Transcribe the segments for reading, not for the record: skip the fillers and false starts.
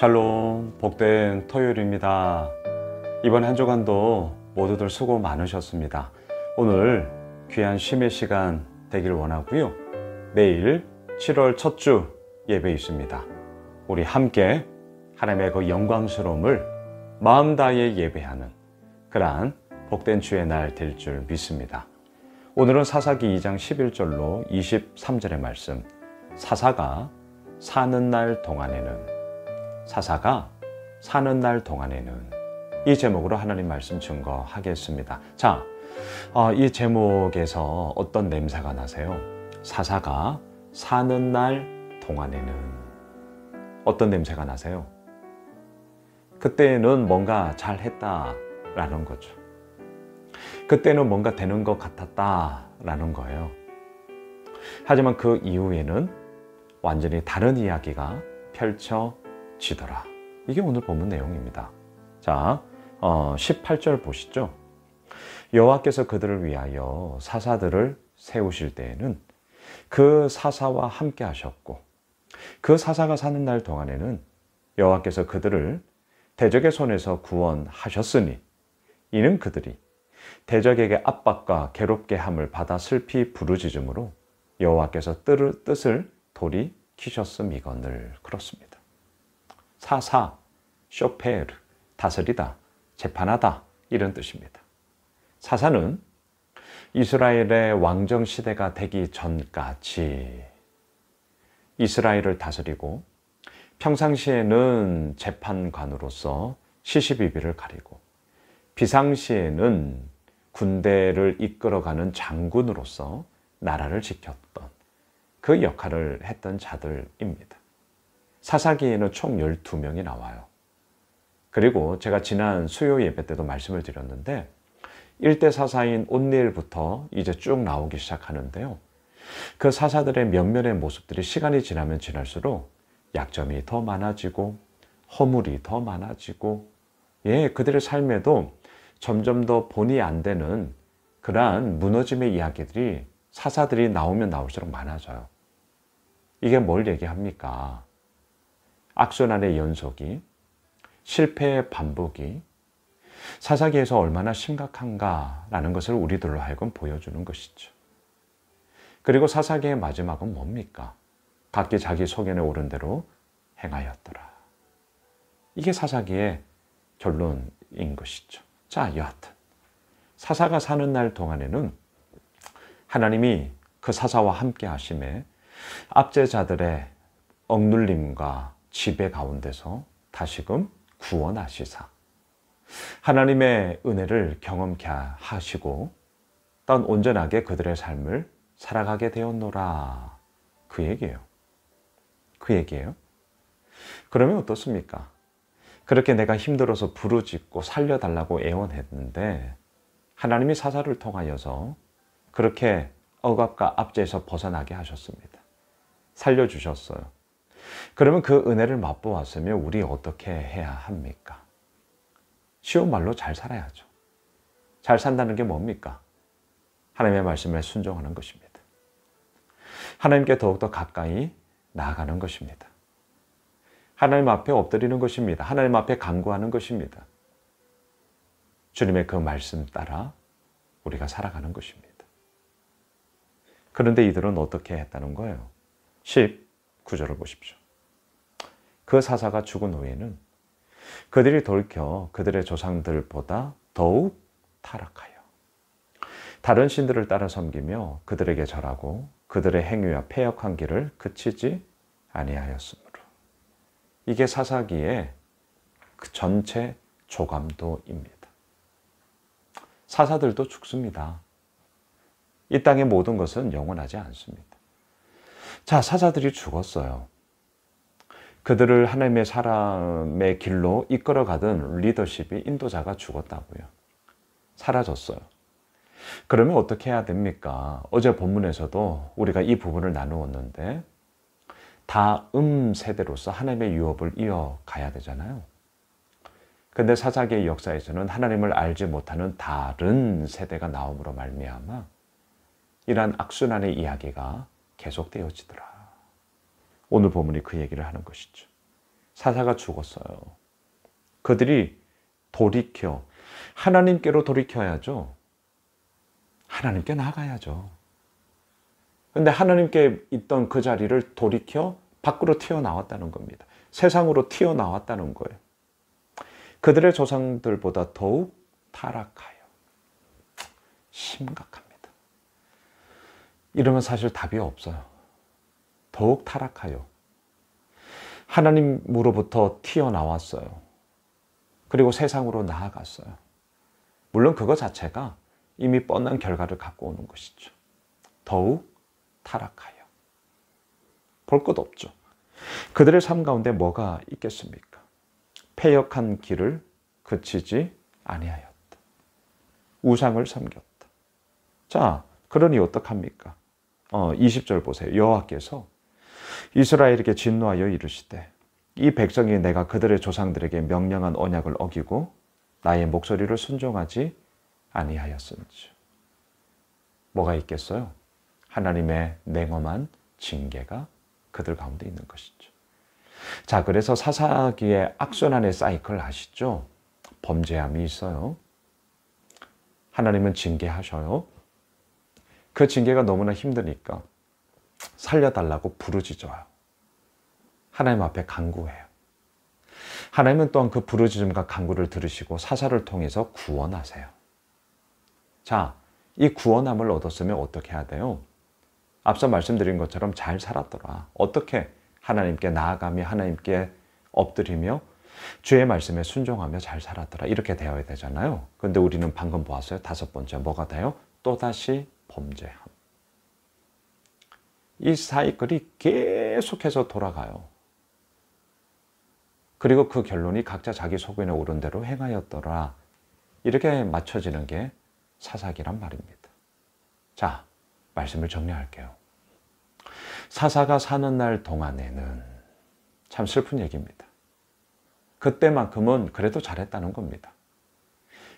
샬롬, 복된 토요일입니다. 이번 한 주간도 모두들 수고 많으셨습니다. 오늘 귀한 쉼의 시간 되길 원하고요. 내일 7월 첫 주 예배 있습니다. 우리 함께 하나님의 그 영광스러움을 마음 다해 예배하는 그러한 복된 주의 날 될 줄 믿습니다. 오늘은 사사기 2장 11절로 23절의 말씀, 사사가 사는 날 동안에는, 사사가 사는 날 동안에는, 이 제목으로 하나님 말씀 증거하겠습니다. 자, 이 제목에서 어떤 냄새가 나세요? 사사가 사는 날 동안에는 어떤 냄새가 나세요? 그때는 뭔가 잘했다라는 거죠. 그때는 뭔가 되는 것 같았다라는 거예요. 하지만 그 이후에는 완전히 다른 이야기가 펼쳐지더라. 이게 오늘 본문 내용입니다. 자, 18절 보시죠. 여호와께서 그들을 위하여 사사들을 세우실 때에는 그 사사와 함께 하셨고, 그 사사가 사는 날 동안에는 여호와께서 그들을 대적의 손에서 구원하셨으니, 이는 그들이 대적에게 압박과 괴롭게 함을 받아 슬피 부르짖음으로 여호와께서 뜻을 돌이키셨음이거늘. 그렇습니다. 사사, 쇼페르, 다스리다, 재판하다, 이런 뜻입니다. 사사는 이스라엘의 왕정 시대가 되기 전까지 이스라엘을 다스리고, 평상시에는 재판관으로서 시시비비를 가리고, 비상시에는 군대를 이끌어가는 장군으로서 나라를 지켰던 그 역할을 했던 자들입니다. 사사기에는 총 12명이 나와요. 그리고 제가 지난 수요 예배 때도 말씀을 드렸는데, 1대 사사인 온니엘부터 이제 쭉 나오기 시작하는데요. 그 사사들의 면면의 모습들이 시간이 지나면 지날수록 약점이 더 많아지고 허물이 더 많아지고, 그들의 삶에도 점점 더 본이 안 되는 그러한 무너짐의 이야기들이 사사들이 나오면 나올수록 많아져요. 이게 뭘 얘기합니까? 악순환의 연속이, 실패의 반복이 사사기에서 얼마나 심각한가라는 것을 우리들로 하여금 보여주는 것이죠. 그리고 사사기의 마지막은 뭡니까? 각기 자기 소견에 오른 대로 행하였더라. 이게 사사기의 결론인 것이죠. 자, 여하튼 사사가 사는 날 동안에는 하나님이 그 사사와 함께 하심에 압제자들의 억눌림과 지배 가운데서 다시금 구원하시사 하나님의 은혜를 경험케 하시고 또 온전하게 그들의 삶을 살아가게 되었노라. 그 얘기예요. 그 얘기예요. 그러면 어떻습니까? 그렇게 내가 힘들어서 부르짖고 살려달라고 애원했는데 하나님이 사사를 통하여서 그렇게 억압과 압제에서 벗어나게 하셨습니다. 살려주셨어요. 그러면 그 은혜를 맛보았으면 우리 어떻게 해야 합니까? 쉬운 말로 잘 살아야죠. 잘 산다는 게 뭡니까? 하나님의 말씀에 순종하는 것입니다. 하나님께 더욱더 가까이 나아가는 것입니다. 하나님 앞에 엎드리는 것입니다. 하나님 앞에 간구하는 것입니다. 주님의 그 말씀 따라 우리가 살아가는 것입니다. 그런데 이들은 어떻게 했다는 거예요? 19절을 보십시오. 그 사사가 죽은 후에는 그들이 돌이켜 그들의 조상들보다 더욱 타락하여 다른 신들을 따라 섬기며 그들에게 절하고 그들의 행위와 패역한 길을 그치지 아니하였으므로. 이게 사사기의 그 전체 조감도입니다. 사사들도 죽습니다. 이 땅의 모든 것은 영원하지 않습니다. 자, 사사들이 죽었어요. 그들을 하나님의 사람의 길로 이끌어가던 리더십이, 인도자가 죽었다고요. 사라졌어요. 그러면 어떻게 해야 됩니까? 어제 본문에서도 우리가 이 부분을 나누었는데, 다음 세대로서 하나님의 유업을 이어가야 되잖아요. 근데 사사기의 역사에서는 하나님을 알지 못하는 다른 세대가 나옴으로 말미암아 이러한 악순환의 이야기가 계속되어지더라. 오늘 본문이 그 얘기를 하는 것이죠. 사사가 죽었어요. 그들이 돌이켜 하나님께로 돌이켜야죠. 하나님께 나아가야죠. 근데 하나님께 있던 그 자리를 돌이켜 밖으로 튀어나왔다는 겁니다. 세상으로 튀어나왔다는 거예요. 그들의 조상들보다 더욱 타락하여. 심각합니다. 이러면 사실 답이 없어요. 더욱 타락하여. 하나님으로부터 튀어나왔어요. 그리고 세상으로 나아갔어요. 물론 그거 자체가 이미 뻔한 결과를 갖고 오는 것이죠. 더욱 타락하여. 볼 것 없죠. 그들의 삶 가운데 뭐가 있겠습니까? 패역한 길을 그치지 아니하였다. 우상을 섬겼다. 자, 그러니 어떡합니까? 20절 보세요. 여호와께서 이스라엘에게 진노하여 이르시되 이 백성이 내가 그들의 조상들에게 명령한 언약을 어기고 나의 목소리를 순종하지 아니하였은지. 뭐가 있겠어요? 하나님의 냉엄한 징계가 그들 가운데 있는 것이죠. 자, 그래서 사사기의 악순환의 사이클 아시죠? 범죄함이 있어요. 하나님은 징계하셔요. 그 징계가 너무나 힘드니까 살려달라고 부르짖어요. 하나님 앞에 간구해요. 하나님은 또한 그 부르짖음과 간구를 들으시고 사사를 통해서 구원하세요. 자, 이 구원함을 얻었으면 어떻게 해야 돼요? 앞서 말씀드린 것처럼 잘 살았더라. 어떻게? 하나님께 나아가며 하나님께 엎드리며 주의 말씀에 순종하며 잘 살았더라. 이렇게 되어야 되잖아요. 그런데 우리는 방금 보았어요. 5번째 뭐가 돼요? 또다시 범죄함. 이 사이클이 계속해서 돌아가요. 그리고 그 결론이 각자 자기 소견에 오른 대로 행하였더라. 이렇게 맞춰지는 게 사사기란 말입니다. 자, 말씀을 정리할게요. 사사가 사는 날 동안에는 참 슬픈 얘기입니다. 그때만큼은 그래도 잘했다는 겁니다.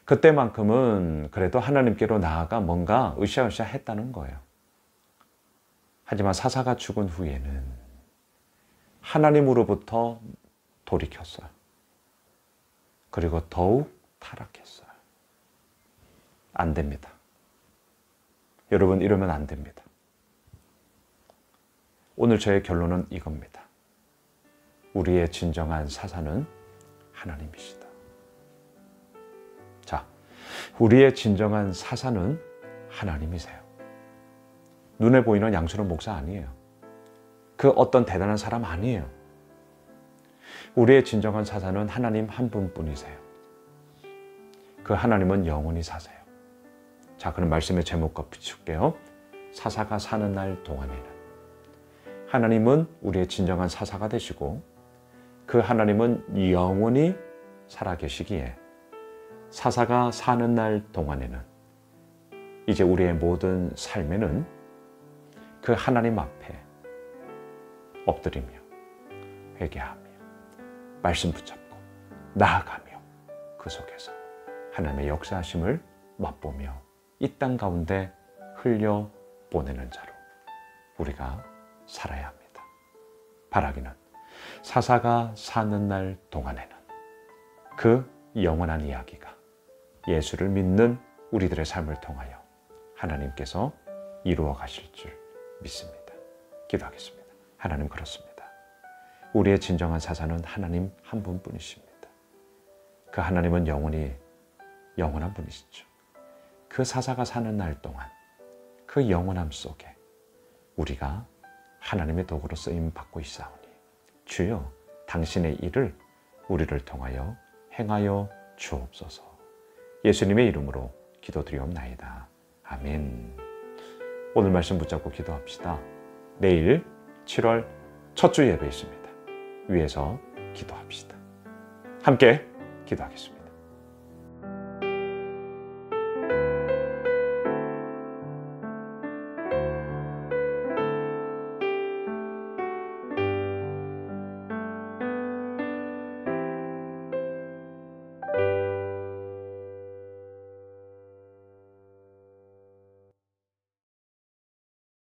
그때만큼은 그래도 하나님께로 나아가 뭔가 으쌰으쌰 했다는 거예요. 하지만 사사가 죽은 후에는 하나님으로부터 돌이켰어요. 그리고 더욱 타락했어요. 안 됩니다. 여러분, 이러면 안 됩니다. 오늘 저의 결론은 이겁니다. 우리의 진정한 사사는 하나님이시다. 자, 우리의 진정한 사사는 하나님이세요. 눈에 보이는 양수는 목사 아니에요. 그 어떤 대단한 사람 아니에요. 우리의 진정한 사사는 하나님 한 분뿐이세요. 그 하나님은 영원히 사세요. 자, 그럼 말씀의 제목과 비출게요. 사사가 사는 날 동안에는 하나님은 우리의 진정한 사사가 되시고 그 하나님은 영원히 살아계시기에 사사가 사는 날 동안에는 이제 우리의 모든 삶에는 그 하나님 앞에 엎드리며 회개하며 말씀 붙잡고 나아가며 그 속에서 하나님의 역사하심을 맛보며 이 땅 가운데 흘려보내는 자로 우리가 살아야 합니다. 바라기는 사사가 사는 날 동안에는 그 영원한 이야기가 예수를 믿는 우리들의 삶을 통하여 하나님께서 이루어 가실 줄 믿습니다. 기도하겠습니다. 하나님, 그렇습니다. 우리의 진정한 사사는 하나님 한 분뿐이십니다. 그 하나님은 영원히 영원한 분이시죠. 그 사사가 사는 날 동안 그 영원함 속에 우리가 하나님의 도구로 쓰임 받고 있사오니 주여, 당신의 일을 우리를 통하여 행하여 주옵소서. 예수님의 이름으로 기도드리옵나이다. 아멘. 오늘 말씀 붙잡고 기도합시다. 내일 7월 첫 주 예배 있습니다. 위에서 기도합시다. 함께 기도하겠습니다.